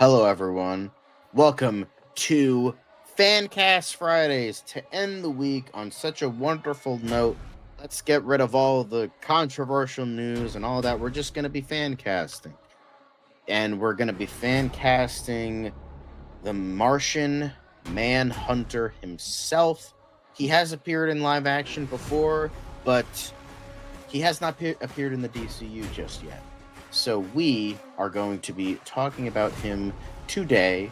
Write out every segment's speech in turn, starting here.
Hello, everyone. Welcome to Fancast Fridays to end the week on such a wonderful note. Let's get rid of all the controversial news and all that. We're just going to be fan casting. And we're going to be fan casting the Martian Manhunter himself. He has appeared in live action before, but he has not appeared in the DCU just yet. So we are going to be talking about him today,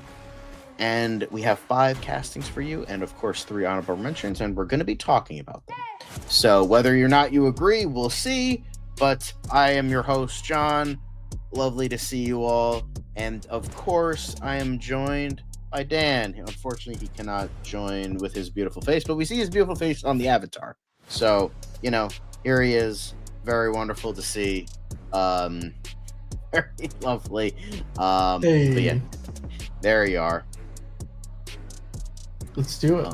and we have 5 castings for you, and of course 3 honorable mentions, and we're going to be talking about them. So whether or not you agree, we'll see, but I am your host, John. Lovely to see you all, and of course I am joined by Dan. Unfortunately, he cannot join with his beautiful face, but we see his beautiful face on the avatar. So, here he is. Very wonderful to see. Very lovely. Hey. But yeah, there you are. Let's do it.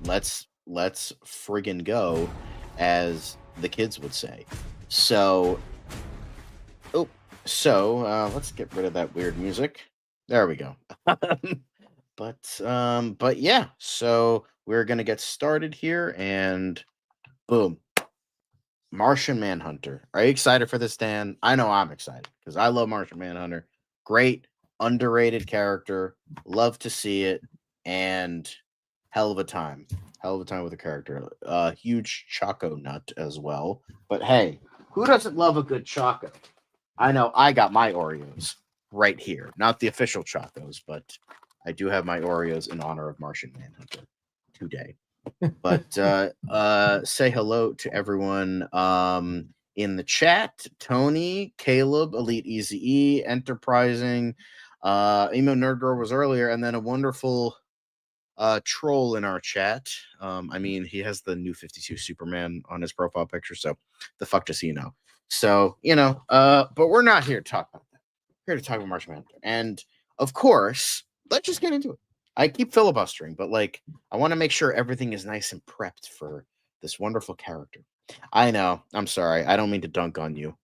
Let's friggin' go, as the kids would say. So let's get rid of that weird music. There we go. But yeah, so we're gonna get started here, and boom. Martian Manhunter. Are you excited for this, Dan? I know I'm excited because I love Martian Manhunter. Great, underrated character. Love to see it, and hell of a time. Hell of a time with the character. Huge Choco nut as well. But hey, who doesn't love a good Choco? I know I got my Oreos right here. Not the official Chocos, but I do have my Oreos in honor of Martian Manhunter today. But say hello to everyone in the chat. Tony, Caleb, Elite Easy E, Enterprising, Emo Nerd Girl was earlier, and then a wonderful troll in our chat. He has the new 52 Superman on his profile picture, so the fuck does he know? So, but we're not here to talk about that. We're here to talk about Martian Manhunter. And of course, let's just get into it. I keep filibustering, but I want to make sure everything is nice and prepped for this wonderful character. I know. I'm sorry. I don't mean to dunk on you.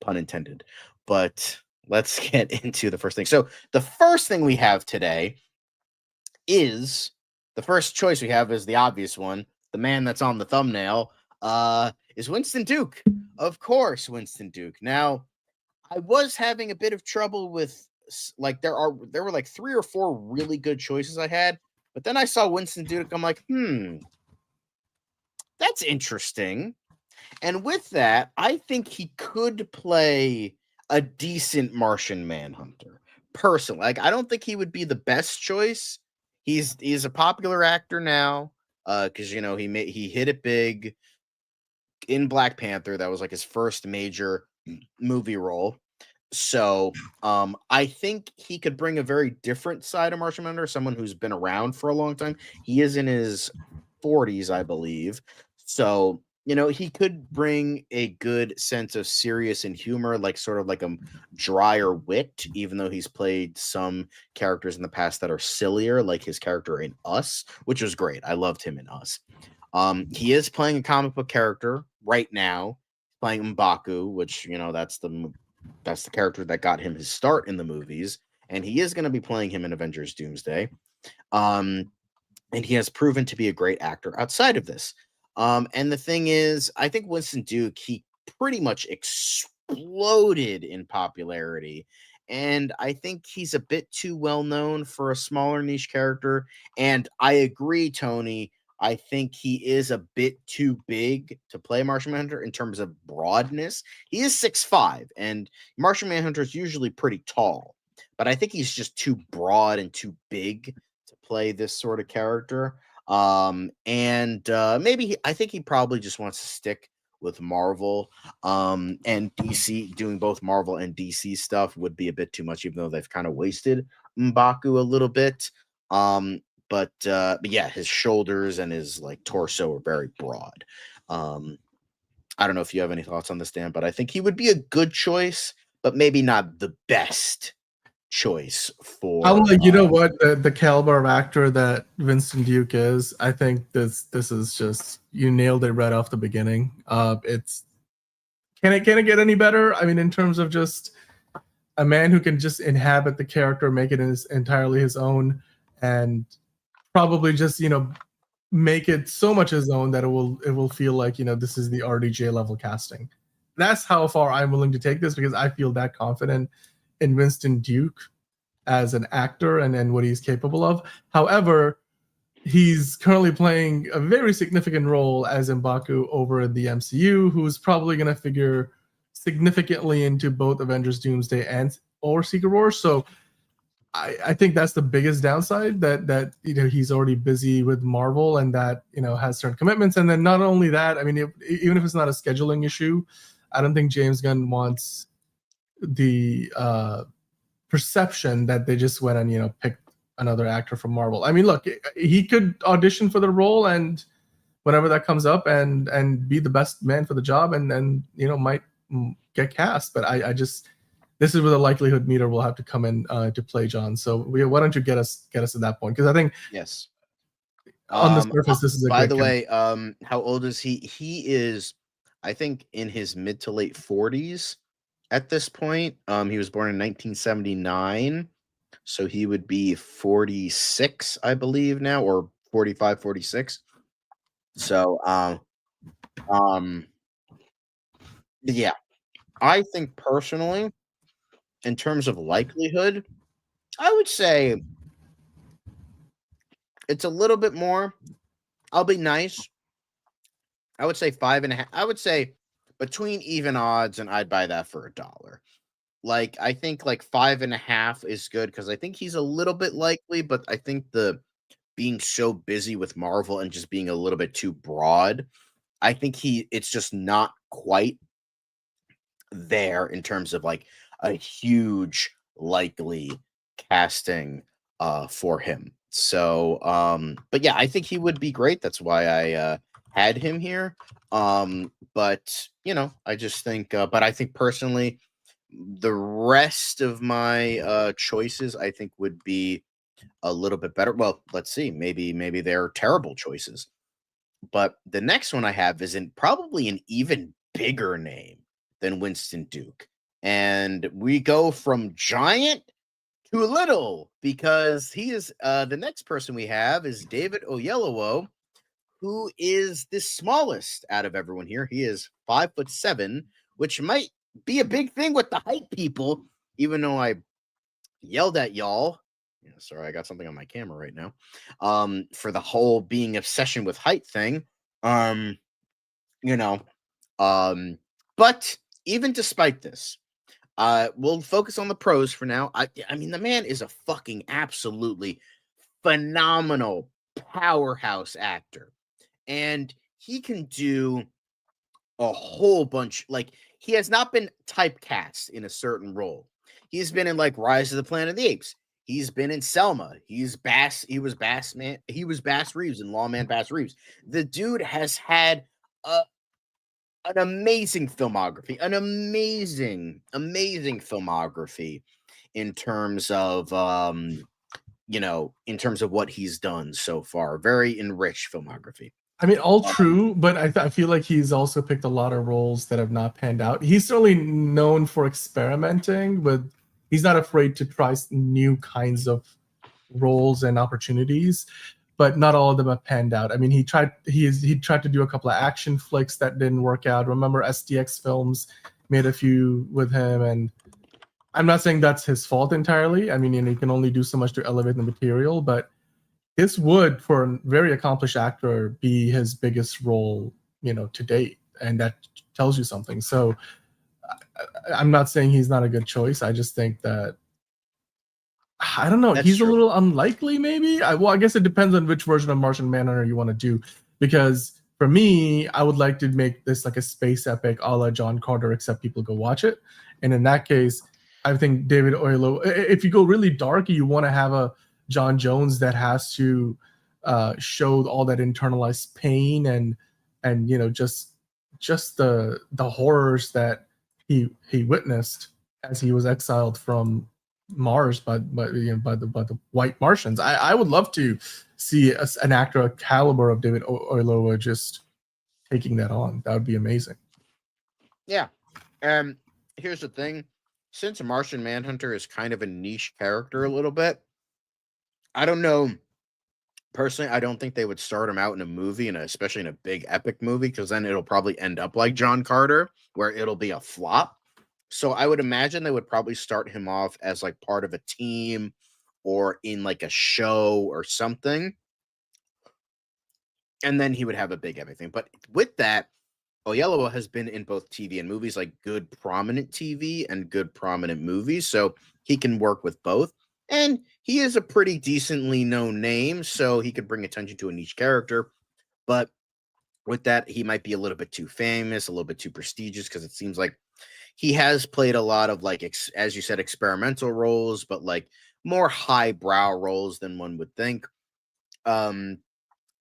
Pun intended. But let's get into the first thing. So the first thing we have today is the first choice we have is the obvious one. The man that's on the thumbnail is Winston Duke. Of course, Winston Duke. Now, I was having a bit of trouble with there were 3 or 4 really good choices I had, but then I saw Winston Duke. I'm like, that's interesting. And with that, I think he could play a decent Martian Manhunter. Personally, I don't think he would be the best choice. He's a popular actor now, because he hit it big in Black Panther. That was his first major movie role. So I think he could bring a very different side of Martian Manhunter, someone who's been around for a long time. He is in his 40s, I believe. So, he could bring a good sense of serious and humor, sort of a drier wit, even though he's played some characters in the past that are sillier, like his character in Us, which was great. I loved him in Us. He is playing a comic book character right now, playing M'Baku, which, that's the character that got him his start in the movies, and he is going to be playing him in Avengers Doomsday. And he has proven to be a great actor outside of this. And the thing is, I think Winston Duke, he pretty much exploded in popularity. And I think he's a bit too well known for a smaller niche character. And I agree, Tony. I think he is a bit too big to play Martian Manhunter in terms of broadness. He is 6'5", and Martian Manhunter is usually pretty tall, but I think he's just too broad and too big to play this sort of character. I think he probably just wants to stick with Marvel, and DC. Doing both Marvel and DC stuff would be a bit too much, even though they've kind of wasted M'Baku a little bit. But yeah, his shoulders and his torso are very broad. I don't know if you have any thoughts on this, Dan, but I think he would be a good choice, but maybe not the best choice for. You know what, the caliber of actor that Winston Duke is, I think this is just, you nailed it right off the beginning. Can it get any better? I mean, in terms of just a man who can just inhabit the character, make it entirely his own, and probably just make it so much his own that it will feel like this is the RDJ level casting. That's how far I'm willing to take this, because I feel that confident in Winston Duke as an actor and what he's capable of. However, he's currently playing a very significant role as M'Baku over in the MCU, who's probably going to figure significantly into both Avengers Doomsday or Secret Wars. So I think that's the biggest downside, that he's already busy with Marvel and that has certain commitments. And then not only that, I mean, even if it's not a scheduling issue, I don't think James Gunn wants the perception that they just went and picked another actor from Marvel. I mean, look, he could audition for the role and whenever that comes up and be the best man for the job and might get cast. But I just, this is where the likelihood meter will have to come in to play, John. So why don't you get us to that point? Because I think yes, on the surface this is a by great the way, how old is he? He is, I think, in his mid to late 40s at this point. He was born in 1979, so he would be 46, I believe now, or 45, 46. So yeah, I think personally, in terms of likelihood, I would say it's a little bit more. I'll be nice. I would say 5.5. I would say between even odds, and I'd buy that for $1. Like, I think like 5.5 is good because I think he's a little bit likely, but I think the being so busy with Marvel and just being a little bit too broad, I think it's just not quite there in terms of like a huge likely casting for him. So but yeah, I think he would be great. That's why I had him here. But I just think but I think personally the rest of my choices I think would be a little bit better. Well, let's see. Maybe they're terrible choices. But the next one I have is probably an even bigger name than Winston Duke. And we go from giant to little because he is the next person we have is David Oyelowo, who is the smallest out of everyone here. He is 5'7", which might be a big thing with the height people, even though I yelled at y'all. Yeah, sorry, I got something on my camera right now. For the whole being obsession with height thing. But even despite this, we'll focus on the pros for now. I mean, the man is a fucking absolutely phenomenal powerhouse actor. And he can do a whole bunch. Like, he has not been typecast in a certain role. He's been in like Rise of the Planet of the Apes. He's been in Selma. He was Bass Reeves in Lawman Bass Reeves. The dude has had an amazing filmography, amazing filmography in terms of in terms of what he's done so far. Very enriched filmography. I mean, all true, but I feel like he's also picked a lot of roles that have not panned out. He's certainly known for experimenting with. He's not afraid to try new kinds of roles and opportunities, but not all of them have panned out. I mean, he tried to do a couple of action flicks that didn't work out. Remember, SDX Films made a few with him, and I'm not saying that's his fault entirely. I mean, he can only do so much to elevate the material, but this would, for a very accomplished actor, be his biggest role, to date, and that tells you something. So I'm not saying he's not a good choice. I just think that I don't know. That's he's true. A little unlikely, maybe. I guess it depends on which version of Martian Manhunter you want to do. Because for me, I would like to make this like a space epic a la John Carter, except people go watch it. And in that case, I think David Oyelowo, if you go really dark, you want to have a John Jones that has to show all that internalized pain and just the horrors that he witnessed as he was exiled from Mars by the white Martians. I would love to see an actor a caliber of David Oyelowo just taking that on. That would be amazing. Yeah. Here's the thing. since Martian Manhunter is kind of a niche character a little bit, I don't know. Personally, I don't think they would start him out in a movie, and especially in a big epic movie, because then it'll probably end up like John Carter, where it'll be a flop. So I would imagine they would probably start him off as like part of a team or in like a show or something. And then he would have a big everything. But with that, Oyelowo has been in both TV and movies, like good prominent TV and good prominent movies. So he can work with both. And he is a pretty decently known name, so he could bring attention to a niche character. But with that, he might be a little bit too famous, a little bit too prestigious, because it seems like he has played a lot of like as you said, experimental roles, but like more highbrow roles than one would think. Um,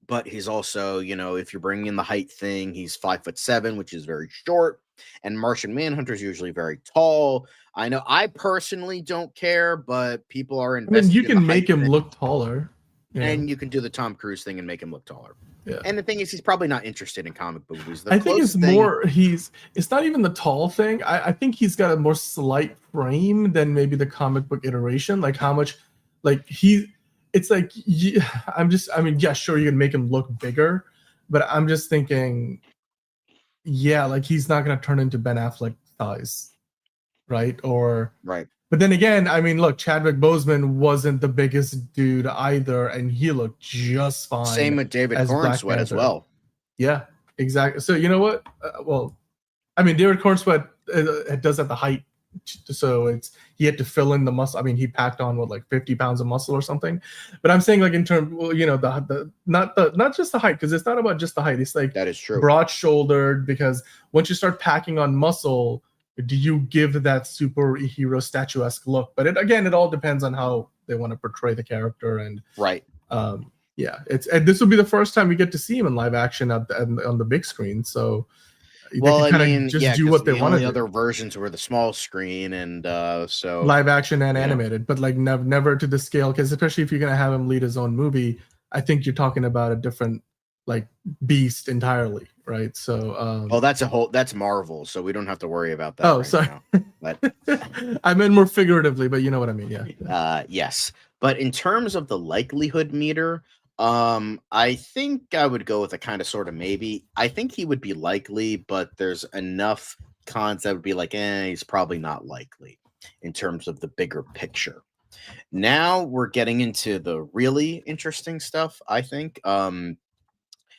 but he's also, if you're bringing in the height thing, he's 5'7", which is very short, and Martian Manhunter is usually very tall. I know I personally don't care, but people are I mean, you investing in the can height make him thing, look taller. and you can do the Tom Cruise thing and make him look taller. Yeah. And the thing is, he's probably not interested in comic book movies. I think it's more it's not even the tall thing. I think he's got a more slight frame than maybe the comic book iteration. Like how much, like it's like I mean, yeah, sure, you can make him look bigger, but I'm just thinking, yeah, like he's not gonna turn into Ben Affleck size, right? Or right. But then again, I mean, look, Chadwick Boseman wasn't the biggest dude either, and he looked just fine. Same with David Cornsweet as well. Yeah, exactly. So you know what? Well, I mean, David Cornsweet does at the height, so he had to fill in the muscle. I mean, he packed on like 50 pounds of muscle or something. But I'm saying like in terms, well, the not just the height, because it's not about just the height. It's like that is true. Broad shouldered, because once you start packing on muscle, do you give that superhero statuesque look? But it all depends on how they want to portray the character. And right. Yeah, and this will be the first time we get to see him in live action on the big screen. So well, I mean, do what they want to do. The other versions were the small screen, and so live action and animated, but like never to the scale, because especially if you're gonna have him lead his own movie, I think you're talking about a different like beast entirely, right? So that's Marvel, so we don't have to worry about that. Oh, sorry. But I meant more figuratively, but you know what I mean. Yeah. Yes, but in terms of the likelihood meter, I think I would go with a kind of sort of maybe. I think he would be likely, but there's enough cons that would be like, he's probably not likely in terms of the bigger picture. Now we're getting into the really interesting stuff, I think.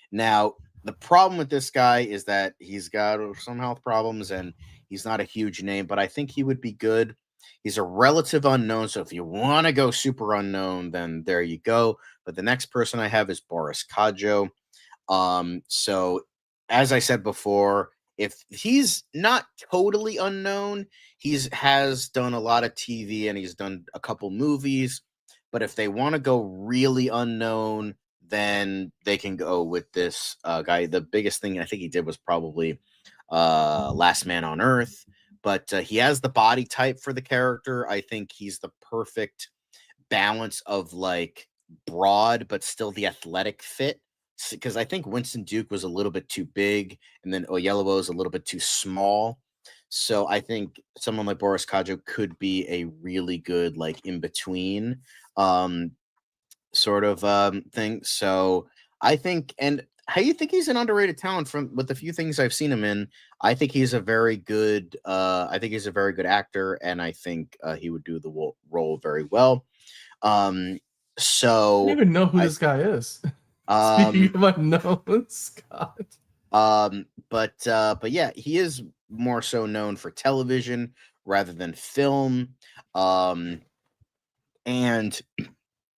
Now the problem with this guy is that he's got some health problems and he's not a huge name, but I think he would be good. He's a relative unknown, so if you want to go super unknown, then there you go. But the next person I have is Boris Kodjoe. So as I said before, if he's not totally unknown, has done a lot of TV and he's done a couple movies. But if they want to go really unknown, then they can go with this guy. The biggest thing I think he did was probably Last Man on Earth. But he has the body type for the character. I think he's the perfect balance of like broad, but still the athletic fit. Because I think Winston Duke was a little bit too big, and then Oyelowo is a little bit too small. So I think someone like Boris Kodjoe could be a really good like in between sort of thing. So I think, and how you think he's an underrated talent from with the few things I've seen him in. I think he's a very good. I think he's a very good actor, and I think he would do the role very well. So I don't even know who this guy is. Speaking of unknown, Scott. But yeah, he is more so known for television rather than film. And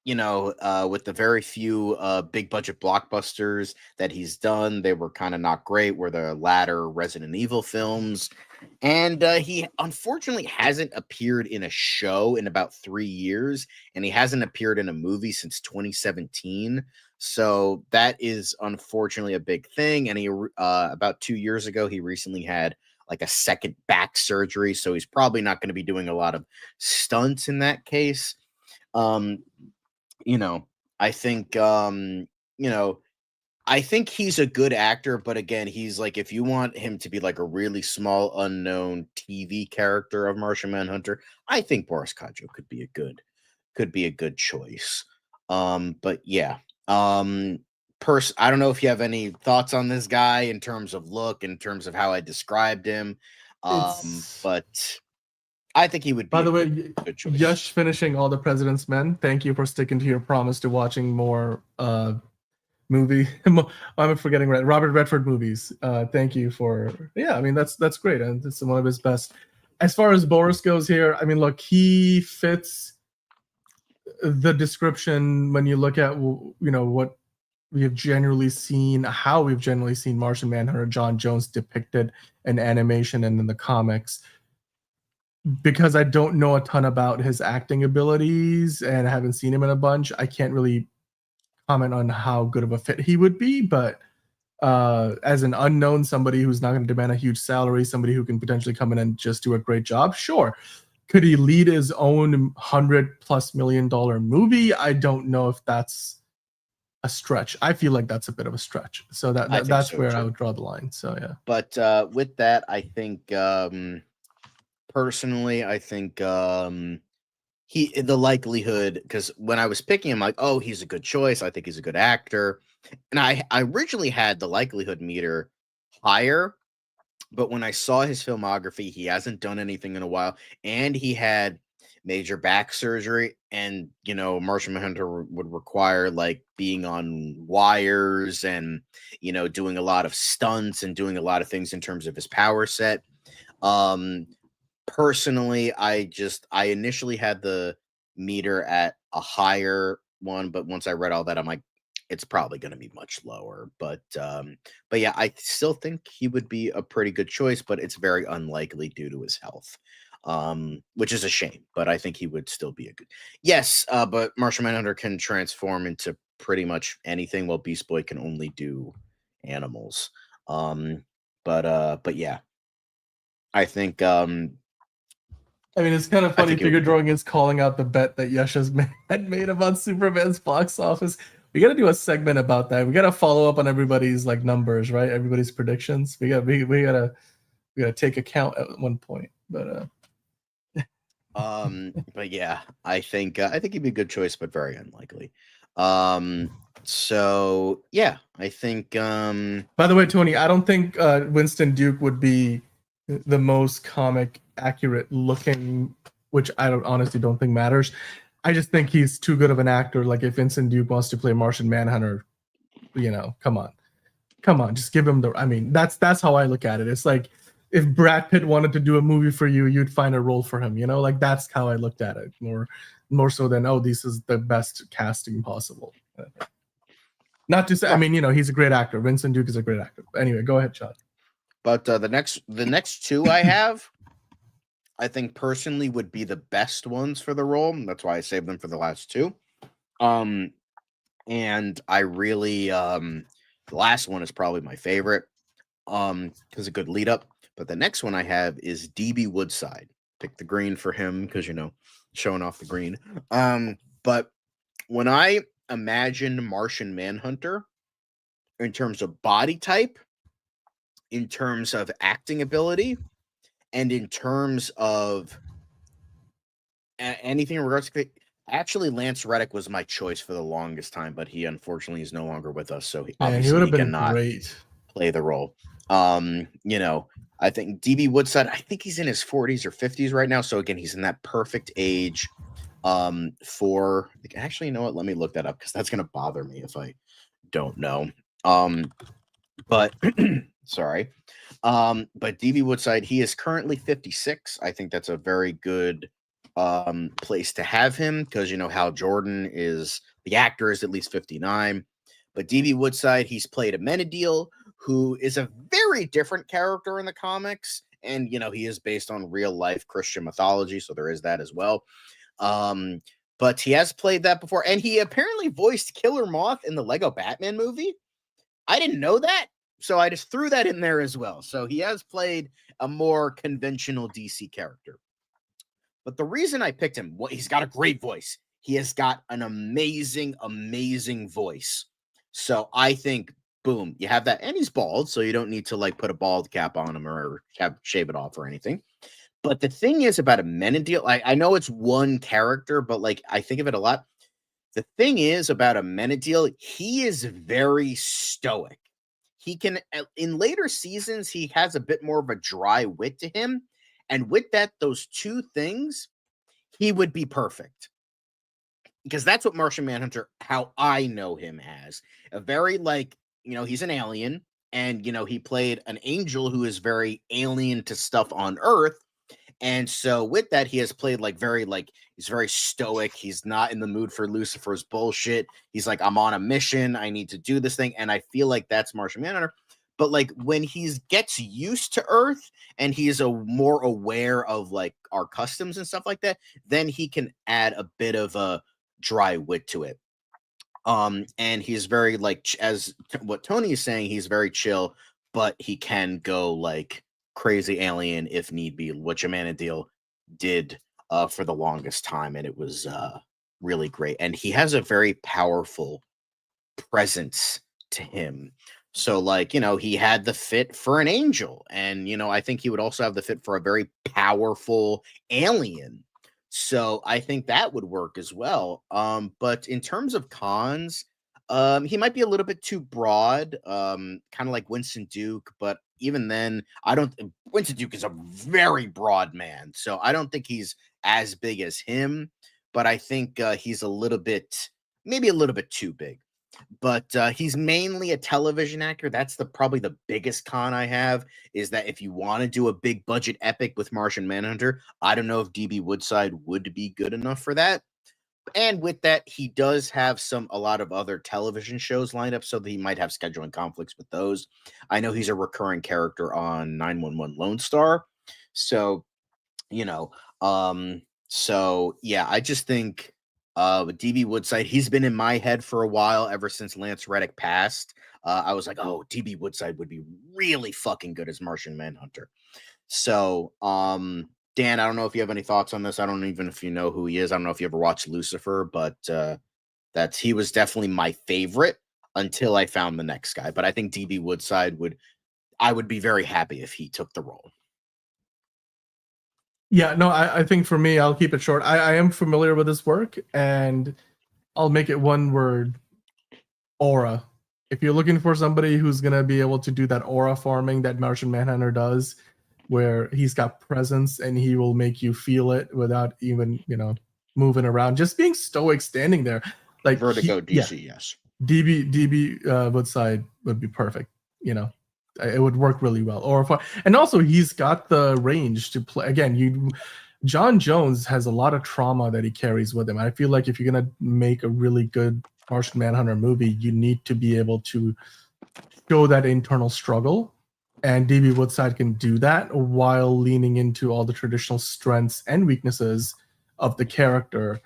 with the very few big budget blockbusters that he's done, they were kind of not great. Were the latter Resident Evil films, and he unfortunately hasn't appeared in a show in about 3 years, and he hasn't appeared in a movie since 2017. So that is unfortunately a big thing. And he about 2 years ago, he recently had like a second back surgery, so he's probably not going to be doing a lot of stunts in that case. I think, I think he's a good actor, but again, he's like, if you want him to be like a really small, unknown TV character of Martian Manhunter, I think Boris Kajo could be a good choice. But yeah. I don't know if you have any thoughts on this guy in terms of look, in terms of how I described him. It's But I think he would be By a the way, good choice. Yash finishing All the President's Men. Thank you for sticking to your promise to watching more movie. I'm forgetting Robert Redford movies. Thank you for I mean that's great, and it's one of his best. As far as Boris goes here, I mean, look, he fits the description when you look at what we have generally seen, how we've generally seen Martian Manhunter, John Jones depicted in animation and in the comics. Because I don't know a ton about his acting abilities and I haven't seen him in a bunch, I can't really comment on how good of a fit he would be. But as an unknown, somebody who's not going to demand a huge salary, somebody who can potentially come in and just do a great job, sure. Could he lead his own $100+ million movie? I don't know if that's a stretch. I feel like that's a bit of a stretch. So that's where I would draw the line. So yeah. But with that, I think personally, I think the likelihood, because when I was picking him, like, oh, he's a good choice. I think he's a good actor, and I originally had the likelihood meter higher, but when I saw his filmography, he hasn't done anything in a while, and he had major back surgery, and Martian Manhunter would require like being on wires and doing a lot of stunts and doing a lot of things in terms of his power set. Personally, I initially had the meter at a higher one, but once I read all that, I'm like, it's probably going to be much lower. But yeah, I still think he would be a pretty good choice, but it's very unlikely due to his health, which is a shame. But I think he would still be a good. Yes, but Martian Manhunter can transform into pretty much anything, while Beast Boy can only do animals. But yeah, I think I mean, it's kind of funny. Figure Drawing is calling out the bet that Yash had made about Superman's box office. We got to do a segment about that. We got to follow up on everybody's like numbers, right? Everybody's predictions. We got to take account at one point. But but yeah, I think he'd be a good choice, but very unlikely. So yeah, I think by the way, Tony, I don't think Winston Duke would be the most comic accurate looking, which I honestly don't think matters. I just think he's too good of an actor. Like if Winston Duke wants to play Martian Manhunter, come on, just give him the. I mean, that's how I look at it. It's like if Brad Pitt wanted to do a movie for you, you'd find a role for him. Like that's how I looked at it. More so than this is the best casting possible. Not to say, I mean, he's a great actor. Winston Duke is a great actor. Anyway, go ahead, Chad. But the next two I have, I think personally would be the best ones for the role. That's why I saved them for the last two. And I really the last one is probably my favorite. Because a good lead up. But the next one I have is DB Woodside. Pick the green for him because showing off the green. But when I imagine Martian Manhunter in terms of body type, in terms of acting ability, and in terms of anything in regards to actually Lance Reddick was my choice for the longest time, but he unfortunately is no longer with us, so he would have been great play the role. I think DB Woodside, I think he's in his 40s or 50s right now, so again, he's in that perfect age for actually, you know what, let me look that up because that's going to bother me if I don't know. But sorry. But DB Woodside, he is currently 56. I think that's a very good place to have him because Hal Jordan is the actor is at least 59. But DB Woodside, he's played Amenadiel, who is a very different character in the comics, and he is based on real life Christian mythology, so there is that as well. But he has played that before, and he apparently voiced Killer Moth in the Lego Batman movie. I didn't know that, so I just threw that in there as well. So he has played a more conventional DC character. But the reason I picked him, he's got a great voice. He has got an amazing, amazing voice. So I think Boom, you have that, and he's bald, so you don't need to like put a bald cap on him or shave it off or anything. But the thing is about a Menadil, I know it's one character, but like I think of it a lot. The thing is about a Menadil, he is very stoic. He can, in later seasons, he has a bit more of a dry wit to him, and with that, those two things, he would be perfect. Because that's what Martian Manhunter, how I know him as. A very like, he's an alien, and he played an angel who is very alien to stuff on Earth. And so with that, he has played like he's very stoic. He's not in the mood for Lucifer's bullshit. He's like, I'm on a mission. I need to do this thing. And I feel like that's Martian Manhunter. But like when he gets used to Earth and he's more aware of like our customs and stuff like that, then he can add a bit of a dry wit to it. And he's very like, as what Tony is saying, he's very chill, but he can go like crazy alien if need be, which Amanadil did for the longest time, and it was really great. And he has a very powerful presence to him. So, like, he had the fit for an angel, and I think he would also have the fit for a very powerful alien. So I think that would work as well. But in terms of cons, he might be a little bit too broad, kind of like Winston Duke. But even then, I don't. Winston Duke is a very broad man, so I don't think he's as big as him. But I think he's maybe a little bit too big. But he's mainly a television actor. That's probably the biggest con I have, is that if you want to do a big budget epic with Martian Manhunter, I don't know if DB Woodside would be good enough for that. And with that, he does have a lot of other television shows lined up, so that he might have scheduling conflicts with those. I know he's a recurring character on 911 Lone Star. So, so yeah, I just think with DB Woodside, he's been in my head for a while, ever since Lance Reddick passed. I was like, oh, DB Woodside would be really fucking good as Martian Manhunter. So, Dan, I don't know if you have any thoughts on this. I don't even if you know who he is. I don't know if you ever watched Lucifer, but he was definitely my favorite until I found the next guy. But I think DB Woodside I would be very happy if he took the role. Yeah, no, I think for me, I'll keep it short. I am familiar with his work, and I'll make it one word: aura. If you're looking for somebody who's going to be able to do that aura farming that Martian Manhunter does, where he's got presence and he will make you feel it without even, moving around, just being stoic, standing there. Like Vertigo DC, yes. DB Woodside would be perfect. It would work really well. And also he's got the range to play. Again, John Jones has a lot of trauma that he carries with him. I feel like if you're gonna make a really good Martian Manhunter movie, you need to be able to show that internal struggle. And DB Woodside can do that while leaning into all the traditional strengths and weaknesses of the character.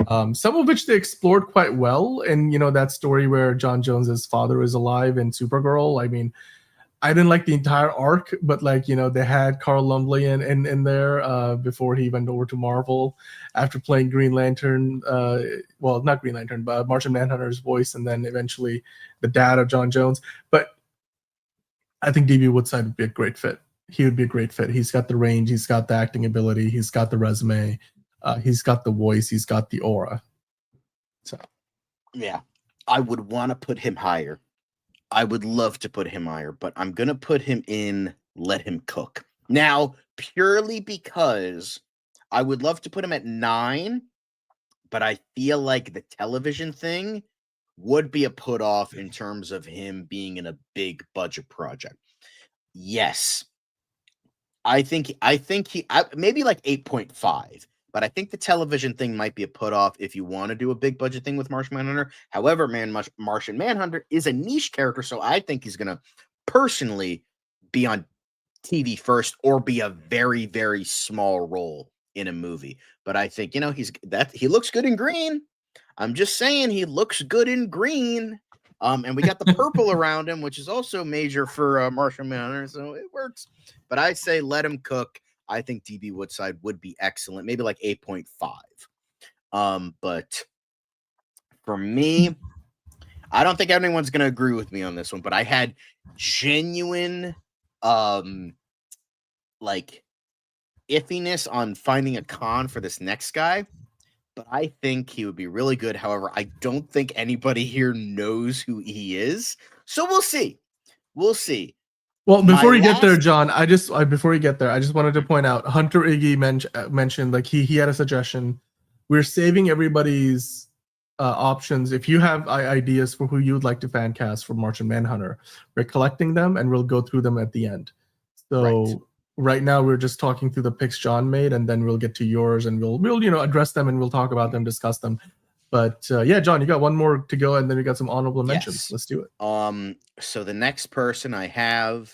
Some of which they explored quite well. And, that story where John Jones's father is alive in Supergirl. I mean, I didn't like the entire arc, but they had Carl Lumbly in there before he went over to Marvel after playing Green Lantern. Well, not Green Lantern, but Martian Manhunter's voice, and then eventually the dad of John Jones. But I think DB Woodside would be a great fit. He would be a great fit. He's got the range, he's got the acting ability, he's got the resume, he's got the voice, he's got the aura. So, yeah, I would want to put him higher. I would love to put him higher, but I'm going to put him in Let Him Cook. Now, purely because I would love to put him at 9, but I feel like the television thing would be a put off in terms of him being in a big budget project. Yes. I think he maybe like 8.5. But I think the television thing might be a put off if you want to do a big budget thing with Martian Manhunter. However, Martian Manhunter is a niche character, so I think he's going to personally be on TV first or be a very, very small role in a movie. But I think, he looks good in green. I'm just saying he looks good in green. And we got the purple around him, which is also major for Martian Manhunter, so it works. But I say let him cook. I think DB Woodside would be excellent, maybe like 8.5. But for me, I don't think anyone's going to agree with me on this one, but I had genuine, like, iffiness on finding a con for this next guy. But I think he would be really good. However, I don't think anybody here knows who he is. So we'll see. We'll see. Well, before you get there, John, before you get there, I just wanted to point out Hunter Iggy mentioned like he had a suggestion. We're saving everybody's options. If you have ideas for who you would like to fan cast for Martian Manhunter, we're collecting them and we'll go through them at the end. So right now we're just talking through the picks John made, and then we'll get to yours and we'll address them and we'll talk about them, discuss them. But yeah, John, you got one more to go, and then we got some honorable mentions. Yes. Let's do it. So the next person I have,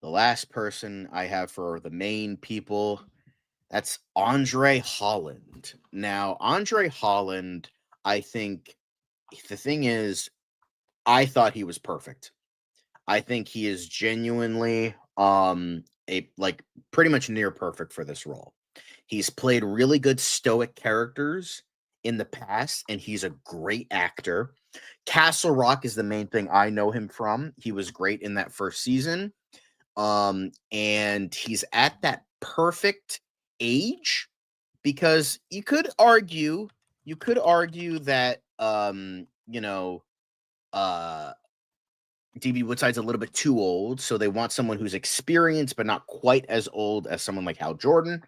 the last person I have for the main people, that's Andre Holland. Now, Andre Holland, I think the thing is, I thought he was perfect. I think he is genuinely pretty much near perfect for this role. He's played really good stoic characters in the past, and he's a great actor. Castle Rock is the main thing I know him from. He was great in that first season. And he's at that perfect age, because you could argue that DB Woodside's a little bit too old, so they want someone who's experienced but not quite as old as someone like Hal Jordan.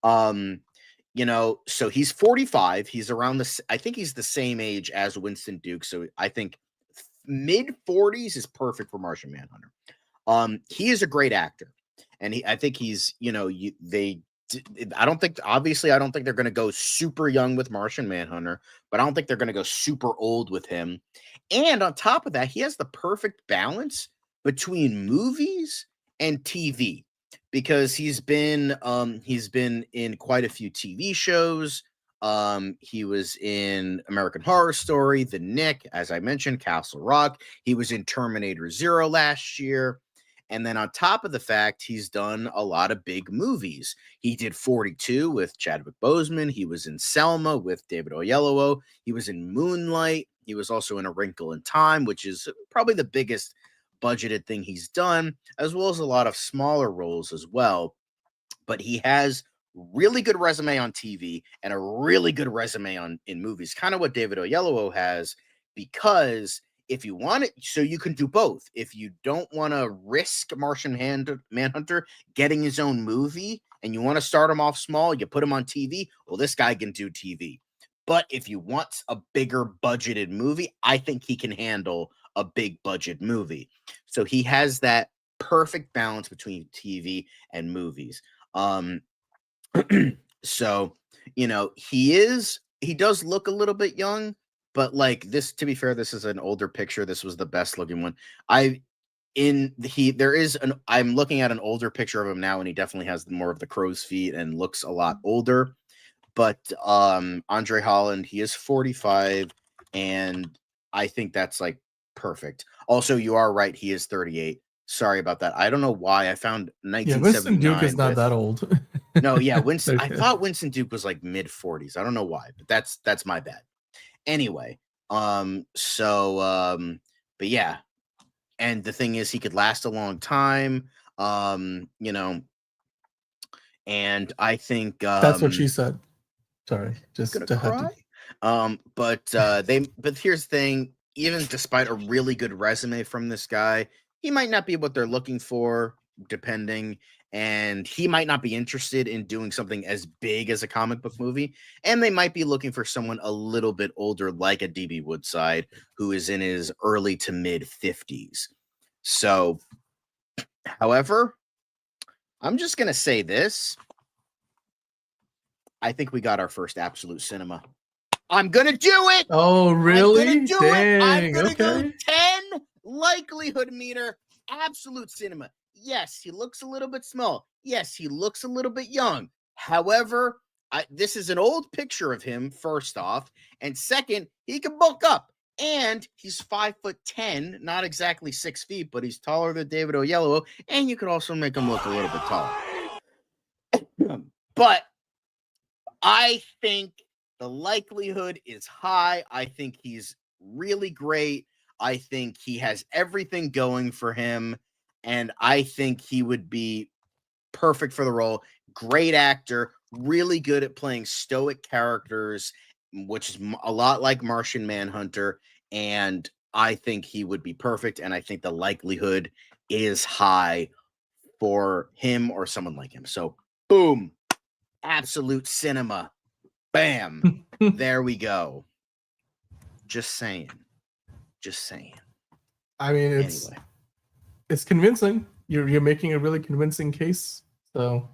So he's 45. He's around I think he's the same age as Winston Duke. So I think mid 40s is perfect for Martian Manhunter. He is a great actor, and I think he's, I don't think they're going to go super young with Martian Manhunter, but I don't think they're going to go super old with him. And on top of that, he has the perfect balance between movies and TV, because he's been in quite a few TV shows. He was in American Horror Story, The Nick, as I mentioned, Castle Rock. He was in Terminator Zero last year. And then on top of the fact, he's done a lot of big movies. He did 42 with Chadwick Boseman. He was in Selma with David Oyelowo. He was in Moonlight. He was also in A Wrinkle in Time, which is probably the biggest budgeted thing he's done, as well as a lot of smaller roles as well. But he has really good resume on TV and a really good resume in movies, kind of what David Oyelowo has, because if you want it, so you can do both. If you don't want to risk Martian Manhunter getting his own movie and you want to start him off small, you put him on TV, well, this guy can do TV. But if you want a bigger budgeted movie, I think he can handle a big budget movie. So he has that perfect balance between TV and movies. So, he does look a little bit young, but like this, to be fair, this is an older picture. This was the best looking one. I'm looking at an older picture of him now, and he definitely has more of the crow's feet and looks a lot older. But Andre Holland, he is 45, and I think that's like perfect. Also, you are right, he is 38. Sorry about that. I don't know why I found 1979. Yeah, Winston Duke is not that old. No, yeah, Winston. I thought Winston Duke was like mid 40s. I don't know why, but that's my bad. Anyway, but yeah, and the thing is, he could last a long time. And I think that's what she said. Sorry, just to cry. But here's the thing: even despite a really good resume from this guy, he might not be what they're looking for, depending. And he might not be interested in doing something as big as a comic book movie. And they might be looking for someone a little bit older, like a DB Woodside, who is in his early to mid 50s. So, however, I'm just going to say this. I think we got our first absolute cinema. I'm going to do it. Oh, really? I'm going to do it. I'm going to go 10 likelihood meter absolute cinema. Yes, he looks a little bit small. Yes, he looks a little bit young. However, this is an old picture of him, first off. And second, he can bulk up. And he's 5'10", not exactly 6 feet, but he's taller than David Oyelowo. And you could also make him look a little bit taller. But I think the likelihood is high. I think he's really great. I think he has everything going for him, and I think he would be perfect for the role. Great actor, really good at playing stoic characters, which is a lot like Martian Manhunter, and I think he would be perfect, and I think the likelihood is high for him or someone like him. So, boom, absolute cinema. Bam. There we go. Just saying. I mean, it's convincing. You're making a really convincing case. So,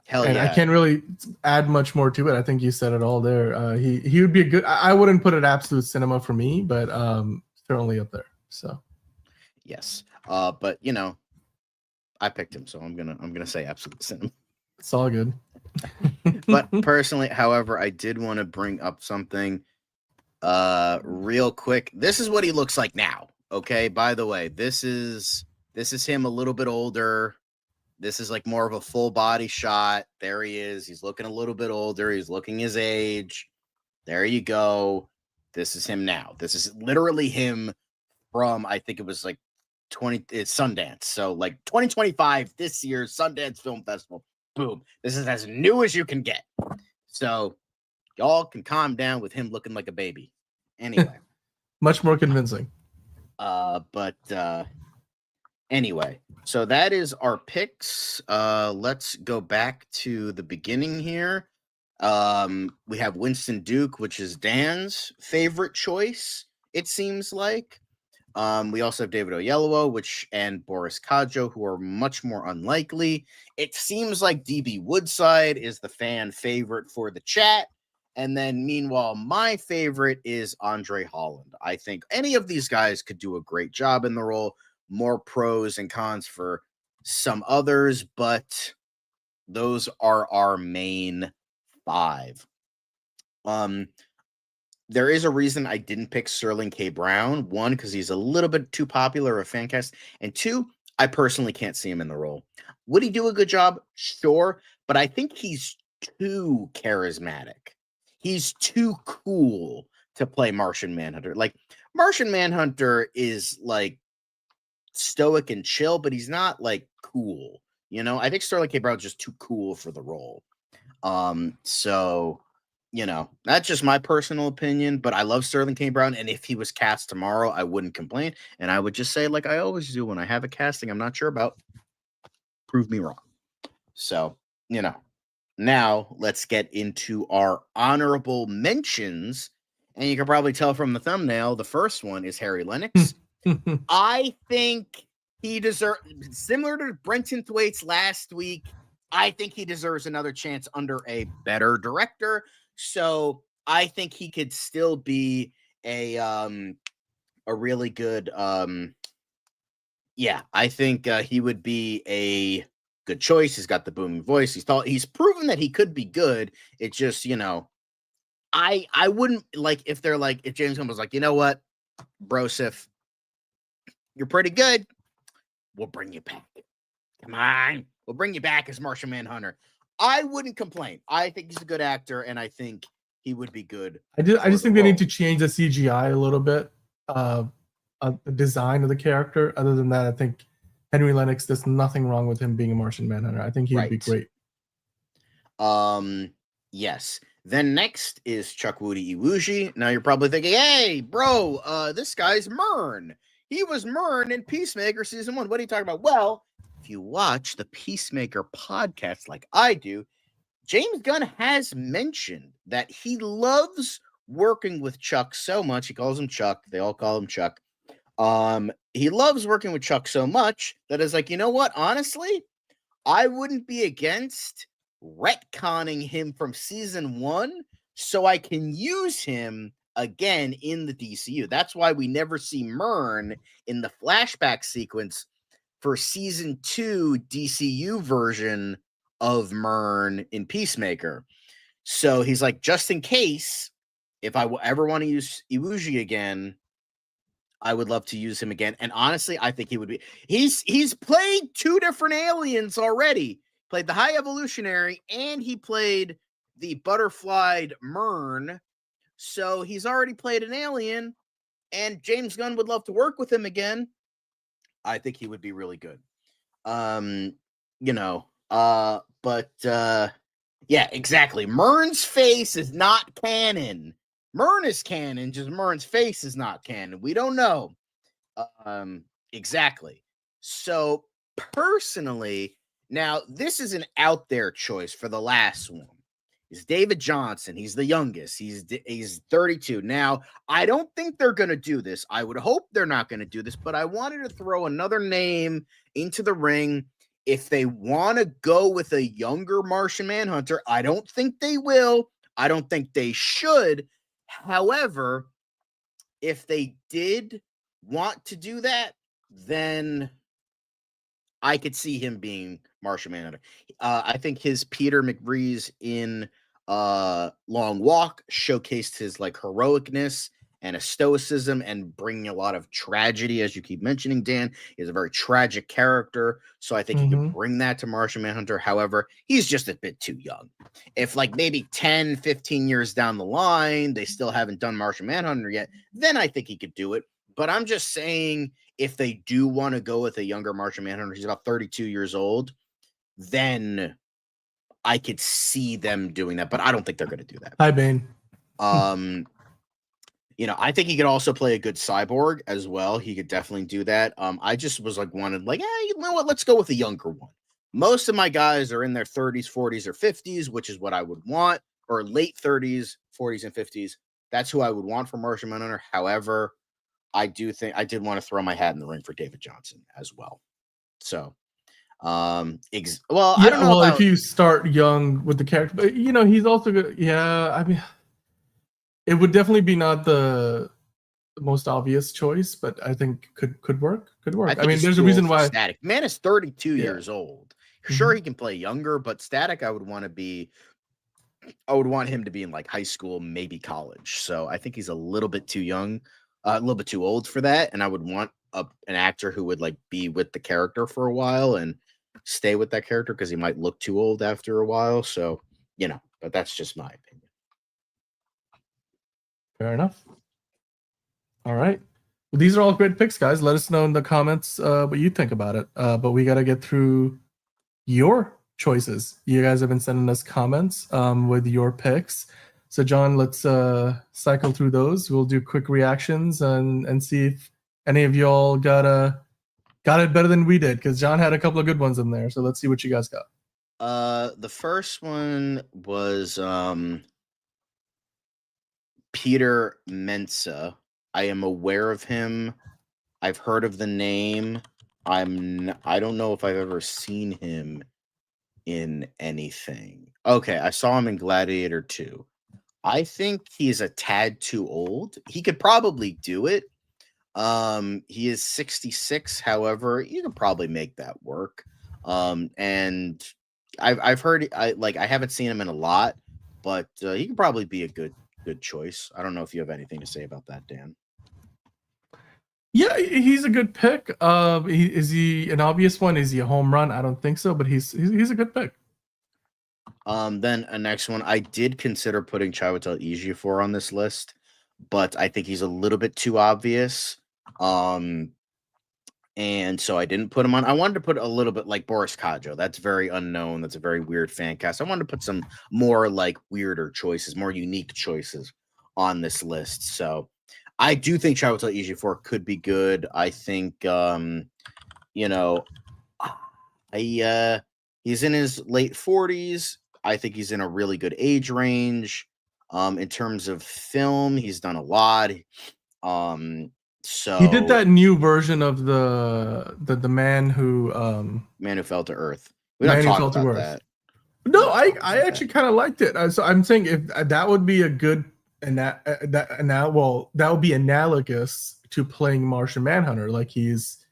hell yeah. I can't really add much more to it. I think you said it all there. He would be a good. I wouldn't put it absolute cinema for me, but certainly up there. So, yes. But I picked him, so I'm gonna say absolute cinema. It's all good. But personally, however, I did want to bring up something real quick. This is what he looks like now. Okay, by the way, this is him a little bit older. This is like more of a full body shot. There he is. He's looking a little bit older. He's looking his age. There you go. This is him now. This is literally him from, I think it was like it's Sundance. So like 2025, this year's Sundance Film Festival. Boom. This is as new as you can get. So y'all can calm down with him looking like a baby. Anyway. Much more convincing. Anyway, so that is our picks. Let's go back to the beginning here. We have Winston Duke, which is Dan's favorite choice, it seems like. We also have David Oyelowo, and Boris Kodjoe, who are much more unlikely. It seems like DB Woodside is the fan favorite for the chat. And then, meanwhile, my favorite is Andre Holland. I think any of these guys could do a great job in the role. More pros and cons for some others, but those are our main 5. There is a reason I didn't pick Sterling K. Brown. 1, because he's a little bit too popular of Fancast, and 2, I personally can't see him in the role. Would he do a good job? Sure, but I think he's too charismatic. He's too cool to play Martian Manhunter. Like, Martian Manhunter is like stoic and chill, but he's not like cool. I think Sterling K. Brown's just too cool for the role. So that's just my personal opinion, but I love Sterling K. Brown, and if he was cast tomorrow, I wouldn't complain, and I would just say, like I always do when I have a casting I'm not sure about, prove me wrong. So, now let's get into our honorable mentions, and you can probably tell from the thumbnail, the first one is Harry Lennox. I think he deserves, similar to Brenton Thwaites last week, I think he deserves another chance under a better director. So I think he could still be a really good. I think he would be a good choice. He's got the booming voice. He's proven that he could be good. It's just I wouldn't like if they're like if James Gunn was like, you know what, Broseph, you're pretty good. We'll bring you back. Come on. We'll bring you back as Martian Manhunter. I wouldn't complain. I think he's a good actor, and I think he would be good. I just think they need to change the CGI a little bit, the design of the character. Other than that, I think Henry Lennox, there's nothing wrong with him being a Martian Manhunter. I think he would be great. Yes. Then next is Chukwudi Iwuji. Now you're probably thinking, hey, bro, this guy's Myrn. He was Myrn in Peacemaker Season 1. What are you talking about? Well, if you watch the Peacemaker podcast like I do, James Gunn has mentioned that he loves working with Chuck so much. He calls him Chuck. They all call him Chuck. He loves working with Chuck so much that it's like, you know what? Honestly, I wouldn't be against retconning him from Season 1 so I can use him again in the DCU. That's why we never see Myrn in the flashback sequence for Season 2 DCU version of Myrn in Peacemaker. So he's like, just in case, if I will ever want to use Iwuji again, I would love to use him again. And honestly, I think he would be. He's played 2 different aliens already. Played the High Evolutionary, and he played the butterflied Myrn So he's already played an alien, and James Gunn would love to work with him again. I think he would be really good. Yeah, exactly. Murn's face is not canon. Murn is canon, just Murn's face is not canon. We don't know. Exactly. So personally, now this is an out there choice for the last one. Is David Johnson. He's the youngest. He's 32. Now, I don't think they're going to do this. I would hope they're not going to do this, but I wanted to throw another name into the ring. If they want to go with a younger Martian Manhunter, I don't think they will. I don't think they should. However, if they did want to do that, then I could see him being Martian Manhunter. I think his Peter McBreeze in Long Walk showcased his like heroicness and a stoicism and bringing a lot of tragedy, as you keep mentioning. Dan is a very tragic character, so I think he could bring that to Martian Manhunter. However, he's just a bit too young. If like maybe 10, 15 years down the line, they still haven't done Martian Manhunter yet, then I think he could do it. But I'm just saying, if they do want to go with a younger Martian Manhunter, he's about 32 years old, then I could see them doing that. But I don't think they're going to do that. Hi, Bane. I think he could also play a good cyborg as well. He could definitely do that. I just was like, you know what? Let's go with a younger one. Most of my guys are in their 30s, 40s, or 50s, which is what I would want, or late 30s, 40s, and 50s. That's who I would want for Martian Manhunter. However, I do think I did want to throw my hat in the ring for David Johnson as well. So, I don't know. If you start young with the character, but he's also good. Yeah, I mean, it would definitely be not the most obvious choice, but I think could work. Could work. I mean, there's a reason why Static Man is 32 years old. Sure, he can play younger, but Static, I would want him to be in like high school, maybe college. So I think he's a little bit too young. A little bit too old for that, and I would want an actor who would like be with the character for a while and stay with that character, because he might look too old after a while. So, but that's just my opinion. Fair enough. All right. Well, these are all great picks, guys. Let us know in the comments what you think about it. But we got to get through your choices. You guys have been sending us comments with your picks. So, John, let's cycle through those. We'll do quick reactions and see if any of y'all got it better than we did, because John had a couple of good ones in there. So let's see what you guys got. The first one was Peter Mensa. I am aware of him. I've heard of the name. I don't know if I've ever seen him in anything. Okay, I saw him in Gladiator 2. I think he's a tad too old. He could probably do it. He is 66. However, you can probably make that work. And I've heard, I haven't seen him in a lot, but he can probably be a good choice. I don't know if you have anything to say about that, Dan. Yeah, he's a good pick. Is he an obvious one? Is he a home run? I don't think so, but he's a good pick. Then a next one, I did consider putting Chiwetel Ejiofor on this list, but I think he's a little bit too obvious. And so I didn't put him on. I wanted to put a little bit like Boris Kajo. That's very unknown. That's a very weird fan cast. I wanted to put some more like weirder choices, more unique choices on this list. So I do think Chiwetel Ejiofor could be good. I think, he's in his late 40s. I think he's in a really good age range. In terms of film, he's done a lot. So he did that new version of the man who fell to earth. We don't talk about that. No, I actually kind of liked it. So I'm saying if that would be a good that would be analogous to playing Martian Manhunter, like he's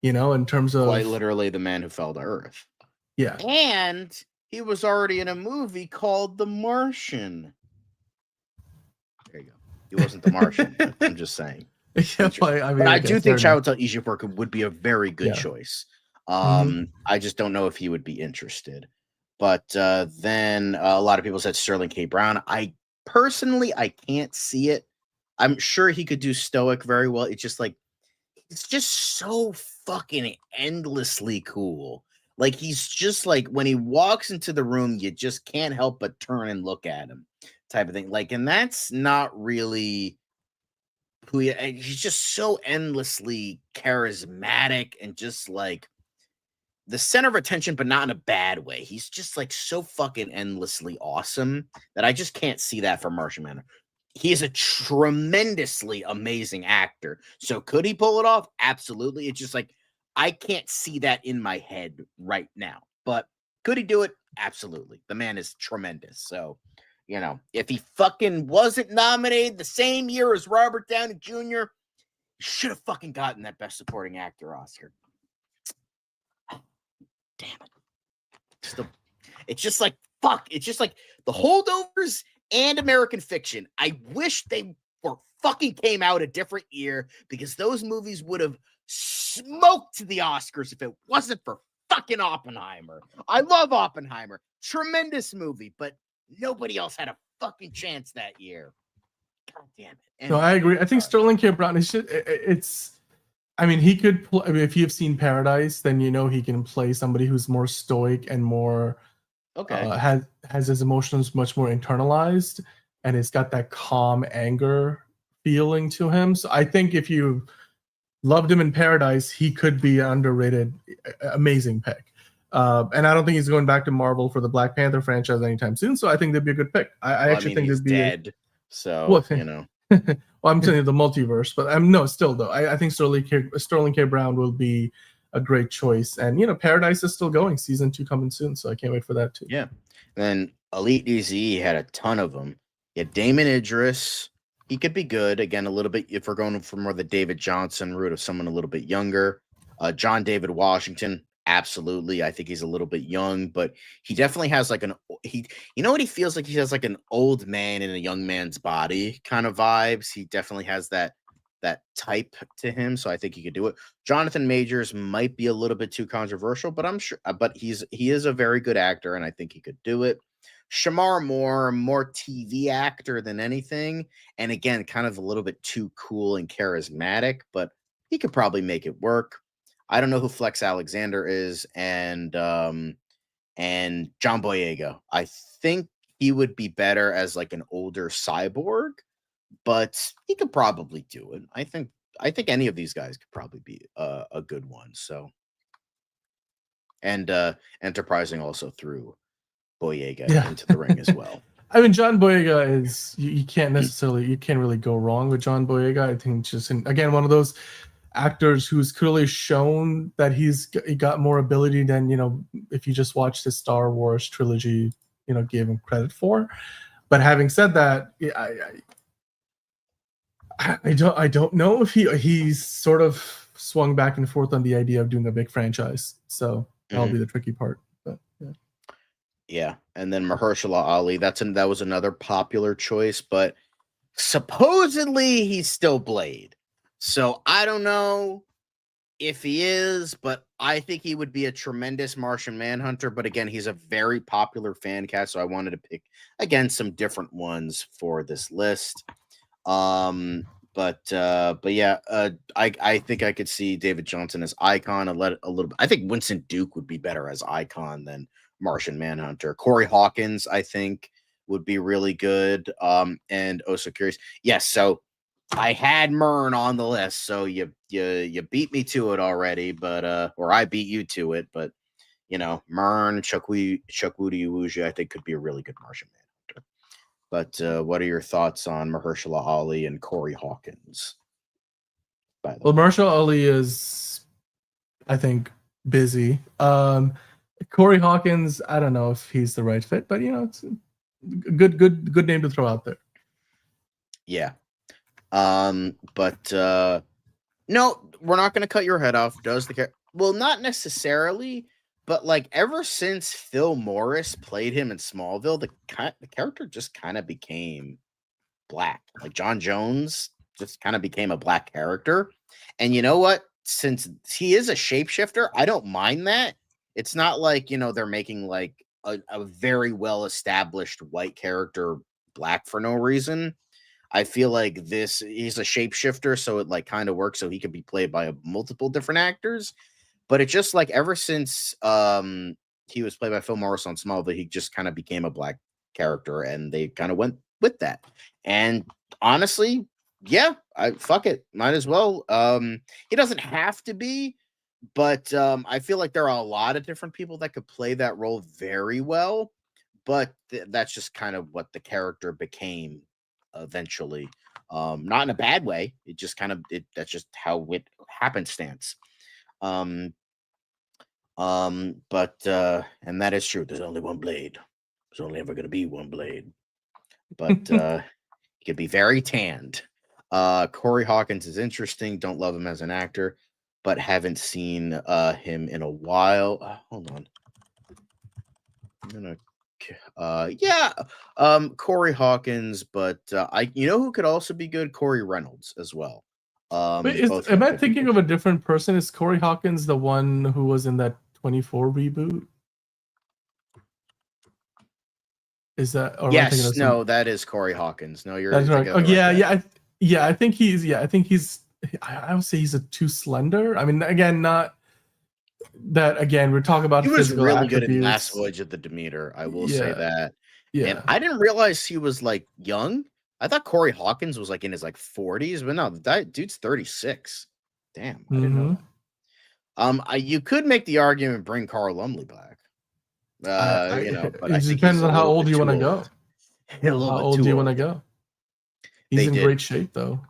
in terms of quite literally the man who fell to earth. Yeah, and he was already in a movie called The Martian. There you go. He wasn't the Martian. I'm just saying. Yeah, but I do think Chiwetel Ejiofor would be a very good choice. I just don't know if he would be interested. But then a lot of people said Sterling K. Brown. I personally, I can't see it. I'm sure he could do stoic very well. It's just so fucking endlessly cool. Like he's just like when he walks into the room, you just can't help but turn and look at him, type of thing. Like, and that's not really who he's just so endlessly charismatic and just like the center of attention, but not in a bad way. He's just like so fucking endlessly awesome that I just can't see that for Martian Manhunter. He is a tremendously amazing actor. So could he pull it off? Absolutely. It's just like I can't see that in my head right now. But could he do it? Absolutely. The man is tremendous. So, if he fucking wasn't nominated the same year as Robert Downey Jr., he should have fucking gotten that Best Supporting Actor Oscar. Damn it. It's just like, fuck. It's just like The Holdovers and American Fiction. I wish they fucking came out a different year because those movies would have smoked the Oscars if it wasn't for fucking Oppenheimer. I love Oppenheimer. Tremendous movie, but nobody else had a fucking chance that year. God damn it. No, I agree. I think Sterling K. Brown is just, I mean, he could play. I mean, if you've seen Paradise, then he can play somebody who's more stoic and more has his emotions much more internalized, and it's got that calm anger feeling to him. So I think if you loved him in Paradise, he could be an underrated, amazing pick. And I don't think he's going back to Marvel for the Black Panther franchise anytime soon. So I think that'd be a good pick. I actually think he's that'd be dead. So well, I'm telling you the multiverse, but still though. I think Sterling K. Brown will be a great choice, and Paradise is still going. Season 2 coming soon, so I can't wait for that too. Yeah, and Elite DZ had a ton of them. Yeah, Damon Idris, he could be good again a little bit if we're going for more the David Johnson route of someone a little bit younger. John David Washington, absolutely. I think he's a little bit young, but he definitely has like what he feels like. He has like an old man in a young man's body kind of vibes. He definitely has that type to him, so I think he could do it. Jonathan Majors might be a little bit too controversial, but I'm sure. But he is a very good actor, and I think he could do it. Shamar Moore, more TV actor than anything, and again, kind of a little bit too cool and charismatic, but he could probably make it work. I don't know who Flex Alexander is, and John Boyega. I think he would be better as like an older cyborg, but he could probably do it. I think any of these guys could probably be a good one. So, and enterprising also threw Boyega into the ring as well. I mean, John Boyega is you can't really go wrong with John Boyega. I think again one of those actors who's clearly shown that he got more ability than if you just watch the Star Wars trilogy gave him credit for. But having said that, I don't know if he's sort of swung back and forth on the idea of doing a big franchise. So that'll be the tricky part. But yeah. And then Mahershala Ali, that was another popular choice, but supposedly he's still Blade. So I don't know if he is, but I think he would be a tremendous Martian Manhunter. But again, he's a very popular fan cast, so I wanted to pick again some different ones for this list. But yeah, I think I could see David Johnson as Icon a little bit. I think Winston Duke would be better as Icon than Martian Manhunter. Corey Hawkins, I think, would be really good. And oh, so curious. Yes, so I had Myrn on the list, so you beat me to it already, but or I beat you to it, but Myrn, Chukwudi Iwuji, I think could be a really good Martian Manhunter. But what are your thoughts on Mahershala Ali and Corey Hawkins? Well, Mahershala Ali is, I think, busy. Corey Hawkins, I don't know if he's the right fit, but it's a good name to throw out there. Yeah. But no, we're not going to cut your head off. Well, not necessarily, but like ever since Phil Morris played him in Smallville, the character just kind of became black. Like John Jones just kind of became a black character. And you know what? Since he is a shapeshifter, I don't mind that. It's not like, they're making like a very well established white character black for no reason. I feel like he's a shapeshifter, so it like kind of works. So he could be played by multiple different actors, but it just like ever since he was played by Phil Morris on Smallville, he just kind of became a black character, and they kind of went with that. And honestly, yeah, fuck it, might as well. He doesn't have to be, but I feel like there are a lot of different people that could play that role very well. But that's just kind of what the character became eventually. Not in a bad way. It just kind of that's just how it happenstance. But and that is true. There's only one blade. There's only ever gonna be one blade. But he could be very tanned. Corey Hawkins is interesting. Don't love him as an actor, but haven't seen him in a while. Hold on. I'm gonna Corey Hawkins, but you know who could also be good? Corey Reynolds as well. Wait, am I thinking of a different person? Is Corey Hawkins the one who was in that 24 reboot? Is that? Or yes, no, that is Corey Hawkins. No, you're that's right. Oh, yeah. I think he's. I would say he's too slender. I mean, again, not that. Again, we're talking about. He was really good in Last Voyage of the Demeter. I will say that. Yeah, and I didn't realize he was like young. I thought Corey Hawkins was like in his like 40s, but no, that dude's 36. Damn, I didn't know that. You could make the argument bring Carl Lumbly back. But it depends on how old you want to go. How old do you want to go? He's in great shape, though.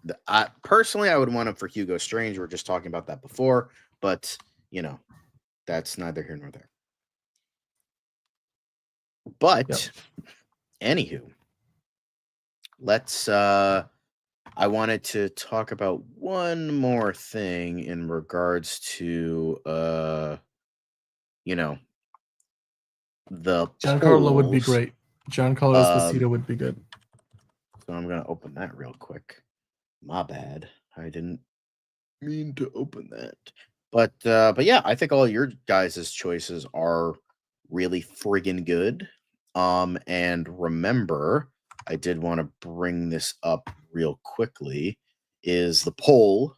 Personally, I would want him for Hugo Strange. We were just talking about that before, but that's neither here nor there. But anywho, let's. I wanted to talk about one more thing in regards to the Giancarlo would be great. Giancarlo Esposito would be good. So I'm gonna open that real quick. My bad. I didn't mean to open that. But yeah, I think all your guys' choices are really friggin' good. And remember, I did want to bring this up real quickly, is the poll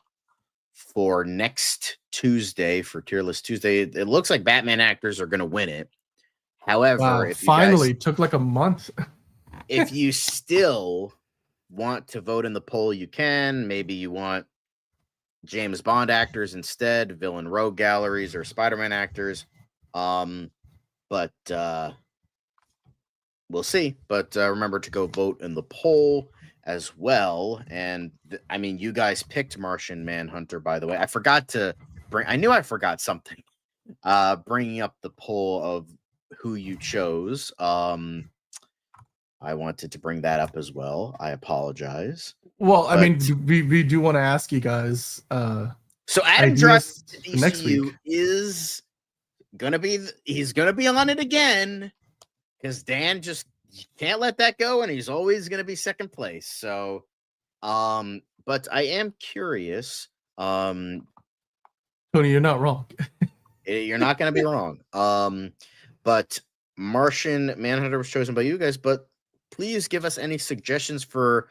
for next Tuesday for Tier List Tuesday. It looks like Batman actors are gonna win it. However, if finally took like a month. If you still want to vote in the poll, you can. Maybe you want James Bond actors instead, villain rogue galleries, or Spider-Man actors. But we'll see. But remember to go vote in the poll as well. And I mean, you guys picked Martian Manhunter, by the way. I forgot to bring. I knew I forgot something. Bringing up the poll of who you chose. I wanted to bring that up as well. I apologize. Well, I mean, we do want to ask you guys. So Adam Driver next week is gonna be. He's gonna be on it again because Dan just can't let that go, and he's always gonna be second place. So, but I am curious. Tony, you're not wrong. You're not gonna be wrong. But Martian Manhunter was chosen by you guys, but please give us any suggestions for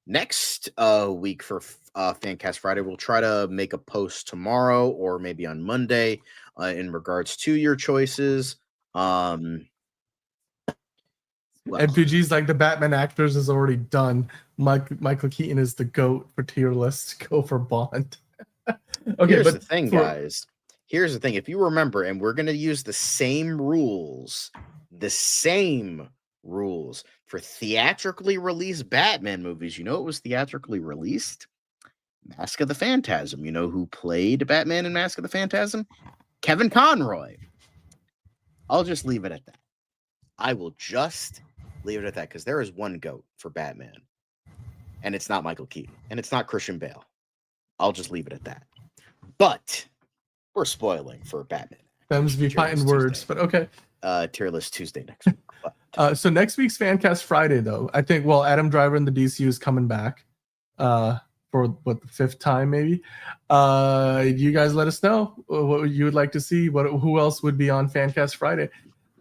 next week for Fancast Friday. We'll try to make a post tomorrow or maybe on Monday in regards to your choices. MPG's like the Batman actors is already done. Michael Keaton is the GOAT for tier list. Go for Bond. Okay, here's the thing, guys. Here's the thing. If you remember, and we're going to use the same rules for theatrically released Batman movies. You know it was theatrically released? Mask of the Phantasm. You know who played Batman in Mask of the Phantasm? Kevin Conroy. I'll just leave it at that. I will just leave it at that because there is one GOAT for Batman. And it's not Michael Keaton. And it's not Christian Bale. I'll just leave it at that. But we're spoiling for Batman. Them's be fighting words, but okay. Tier List Tuesday next week. So next week's Fancast Friday, though, I think, Adam Driver in the DCU is coming back for the fifth time, maybe. You guys let us know what you would like to see. Who else would be on Fancast Friday?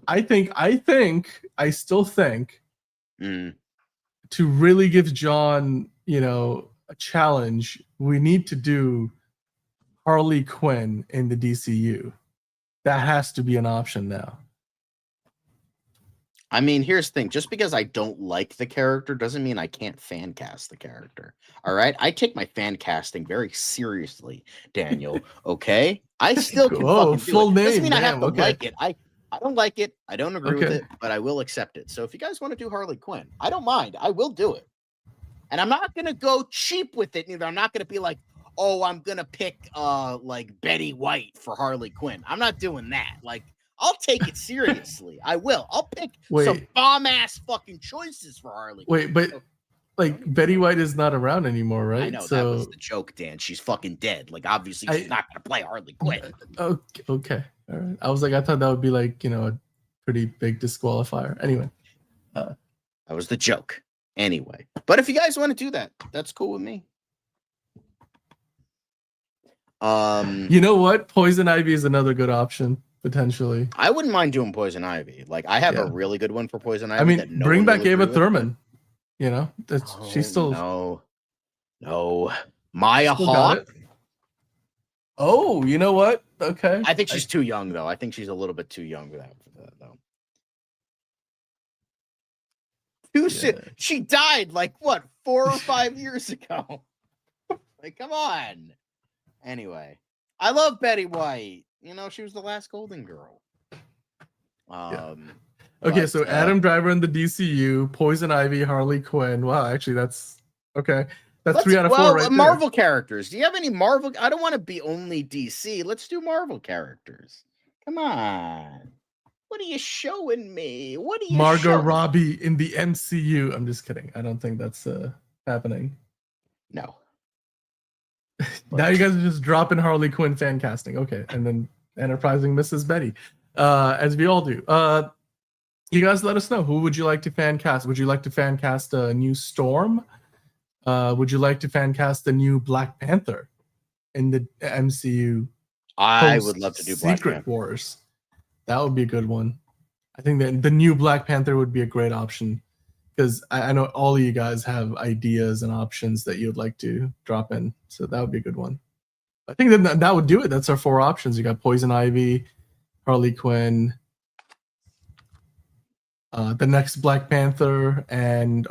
I still think to really give John, a challenge, we need to do Harley Quinn in the DCU. That has to be an option now. I mean, here's the thing. Just because I don't like the character doesn't mean I can't fan cast the character. All right? I take my fan casting very seriously, Daniel. Okay? I still can fucking do full it. name. Doesn't mean I have to Okay. like it. I don't like it. I don't agree with Okay. it, but I will accept it. So if you guys want to do Harley Quinn, I don't mind. I will do it. And I'm not going to go cheap with it neither. I'm not going to be like, oh, I'm going to pick like Betty White for Harley Quinn. I'm not doing that. Like, I'll take it seriously. I will. I'll pick some bomb ass fucking choices for Harley. Wait, but like Betty White is not around anymore, right? I know that was the joke, Dan. She's fucking dead. Like obviously she's not gonna play Harley Quinn. Okay, all right. I was like, I thought that would be like a pretty big disqualifier. Anyway, that was the joke. Anyway, but if you guys want to do that, that's cool with me. You know what? Poison Ivy is another good option. Potentially, I wouldn't mind doing Poison Ivy. Like, I have a really good one for Poison Ivy. I mean, bring back Ava Thurman. She's still no. Maya Hawke. Oh, you know what? Okay, I think she's too young, though. I think she's a little bit too young for that, though. She died like what 4 or 5 years ago. Like, come on. Anyway, I love Betty White. She was the last Golden Girl. Okay, so Adam Driver in the DCU, Poison Ivy, Harley Quinn. Wow, actually, that's okay. That's 3 out of 4 right Marvel there. characters. Do you have any Marvel? I don't want to be only DC. Let's do Marvel characters. Come on. What are you showing me? What are you Margot Robbie in the MCU. I'm just kidding. I don't think that's happening. No. Now you guys are just dropping Harley Quinn fan casting. Okay. And then enterprising Mrs. Betty. As we all do. You guys let us know. Who would you like to fan cast? Would you like to fan cast a new Storm? Would you like to fan cast a new Black Panther in the MCU? I would love to do Black Secret Panther. Wars. That would be a good one. I think that the new Black Panther would be a great option. Because I know all of you guys have ideas and options that you'd like to drop in. So that would be a good one. I think that would do it. That's our 4 options. You got Poison Ivy, Harley Quinn, the next Black Panther, and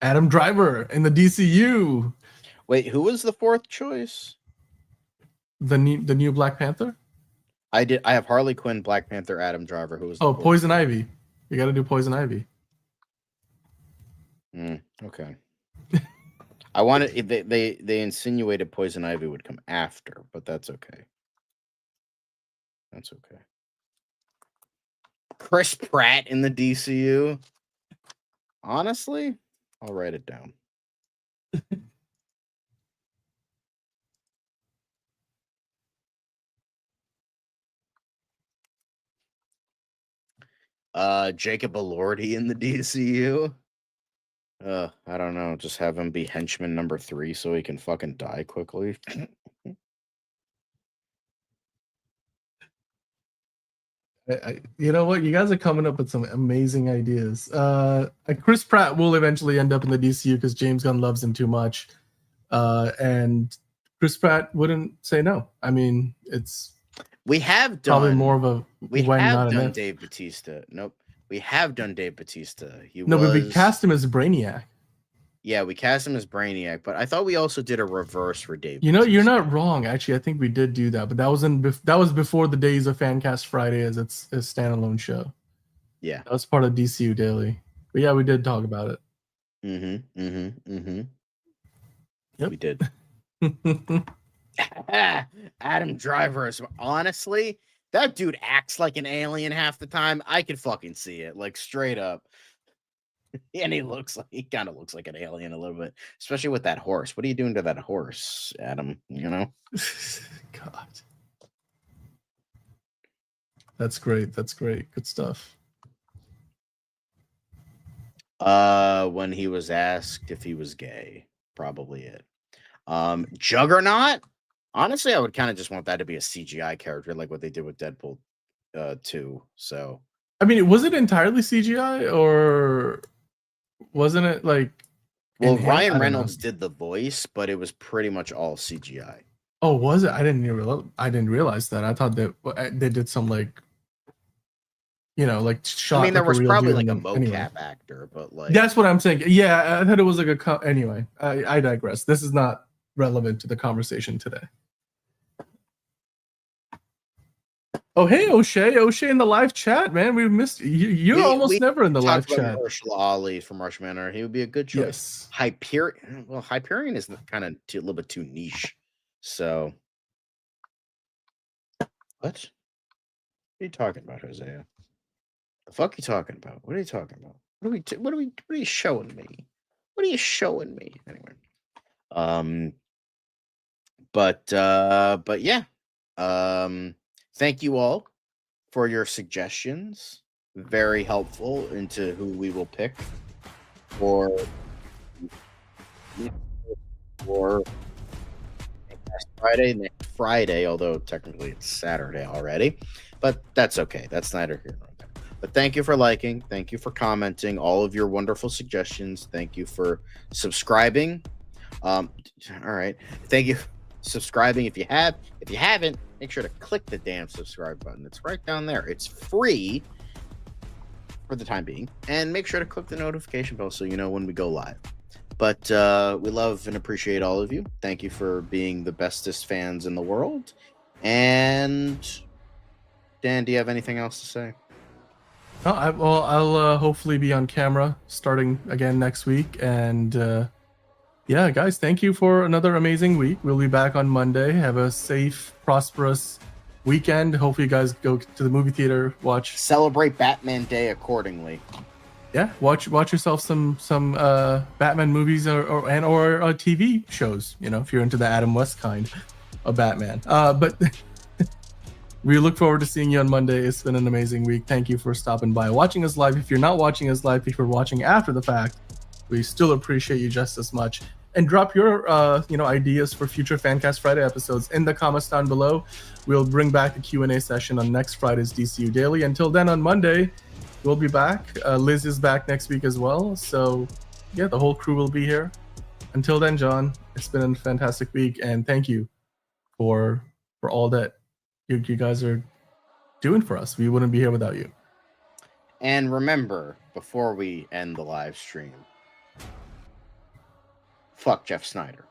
Adam Driver in the DCU. Wait, who was the 4th choice? The new Black Panther? I have Harley Quinn, Black Panther, Adam Driver. Who was the 4th? Poison Ivy. You got to do Poison Ivy. Okay. I wanted they insinuated Poison Ivy would come after, but that's okay. That's okay. Chris Pratt in the DCU. Honestly, I'll write it down. Jacob Elordi in the DCU. I don't know. Just have him be henchman number 3 so he can fucking die quickly. You know what? You guys are coming up with some amazing ideas. Chris Pratt will eventually end up in the DCU because James Gunn loves him too much. And Chris Pratt wouldn't say no. I mean, we have done probably more of a we have done Dave Bautista. Nope. We have done Dave Bautista. But we cast him as Brainiac. Yeah, we cast him as Brainiac, but I thought we also did a reverse for Dave. You're not wrong. Actually, I think we did do that, but that was before the days of Fancast Friday as its a standalone show. Yeah, that was part of DCU Daily. But yeah, we did talk about it. Yep, we did. Adam Driver is honestly, that dude acts like an alien half the time. I could fucking see it, like straight up. And he kind of looks like an alien a little bit, especially with that horse. What are you doing to that horse, Adam? God. That's great. Good stuff. When he was asked if he was gay, probably it. Juggernaut. Honestly, I would kind of just want that to be a CGI character, like what they did with Deadpool 2. So, I mean, was it entirely CGI or Wasn't it like? Well, enhanced? I Ryan don't know. Reynolds did the voice, but it was pretty much all CGI. Oh, was it? I didn't realize that. I thought that they did some like, like shot. I mean, there like was a real probably dude like a and then- mocap anyway. actor, but like That's what I'm saying. Yeah, I thought it was like anyway. I digress. This is not relevant to the conversation today. Oh, hey, O'Shea in the live chat, man. We've missed you. You're almost never in the live talked about chat. Marshall Ali from Martian Manhunter. He would be a good choice. Yes. Hyperion. Well, Hyperion is kind of a little bit too niche. So, what are you talking about, Hosea? The fuck are you talking about? What are you talking about? What are you showing me? What are you showing me? Anyway. But yeah. Thank you all for your suggestions. Very helpful into who we will pick for next Friday, although technically it's Saturday already. But that's okay. That's neither here nor there. But thank you for liking. Thank you for commenting. All of your wonderful suggestions. Thank you for subscribing. All right. Thank you for subscribing. If you haven't, make sure to click the damn subscribe button. It's right down there. It's free for the time being. And make sure to click the notification bell so you know when we go live. But we love and appreciate all of you. Thank you for being the bestest fans in the world. And Dan, do you have anything else to say? No, I'll hopefully be on camera starting again next week. And yeah, guys, thank you for another amazing week. We'll be back on Monday. Have a safe, prosperous weekend. Hopefully, you guys go to the movie theater, celebrate Batman Day accordingly. Yeah, watch yourself some Batman movies or TV shows. If you're into the Adam West kind of Batman. But we look forward to seeing you on Monday. It's been an amazing week. Thank you for stopping by, watching us live. If you're not watching us live, if you're watching after the fact, we still appreciate you just as much. And drop your ideas for future Fancast Friday episodes in the comments down below. We'll bring back a Q&A session on next Friday's DCU Daily. Until then, on Monday, we'll be back. Liz is back next week as well. So, yeah, the whole crew will be here. Until then, John, it's been a fantastic week, and thank you for all that you guys are doing for us. We wouldn't be here without you. And remember, before we end the live stream, fuck Jeff Snyder.